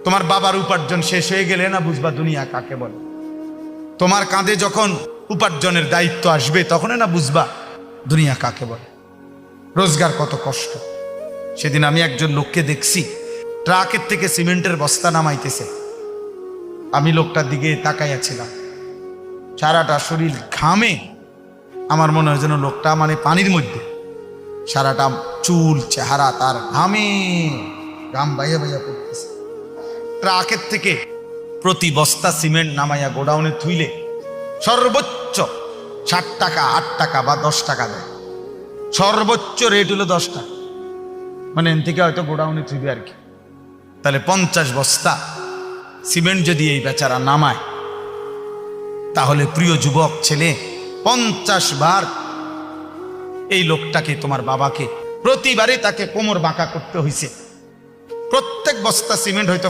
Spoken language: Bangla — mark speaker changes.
Speaker 1: তোমার বাবার উপার্জন শেষ হয়ে গেলে না বুঝবা দুনিয়া কাকে বলে। তোমার কাঁধে যখন উপার্জনের দায়িত্ব আসবে তখন না বুঝবা দুনিয়া কাকে বলে, রোজগার কত কষ্ট। সেদিন আমি একজন লোককে দেখছি ট্রাকের থেকে সিমেন্টের বস্তা নামাইতেছে। আমি লোকটার দিকে তাকাইয়াছিলাম, সারাটা শরীর ঘামে, আমার মনে হয় যেন লোকটা মানে পানির মধ্যে, সারাটা চুল চেহারা তার ঘামে, ঘাম বাইয়া বাইয়া পড়তেছে। ট্রাকের থেকে প্রতি বস্তা সিমেন্ট নামাইয়া গোডাউনে থুইলে সর্বোচ্চ 60 টাকা, 8 টাকা বা 10 টাকা দেয়। সর্বোচ্চ রেট হলো 10 টাকা, মানে এন থেকে হয়তো গোডাউনে থুইবে আর কি। তাহলে 50 বস্তা সিমেন্ট যদি এই বেচারা নামায়, তাহলে প্রিয় যুবক ছেলে 50 বার এই লোকটাকে, তোমার বাবাকে প্রতিবারই তাকে কোমর বাঁকা করতে হয়েছে। প্রত্যেক বস্তা সিমেন্ট হয়তো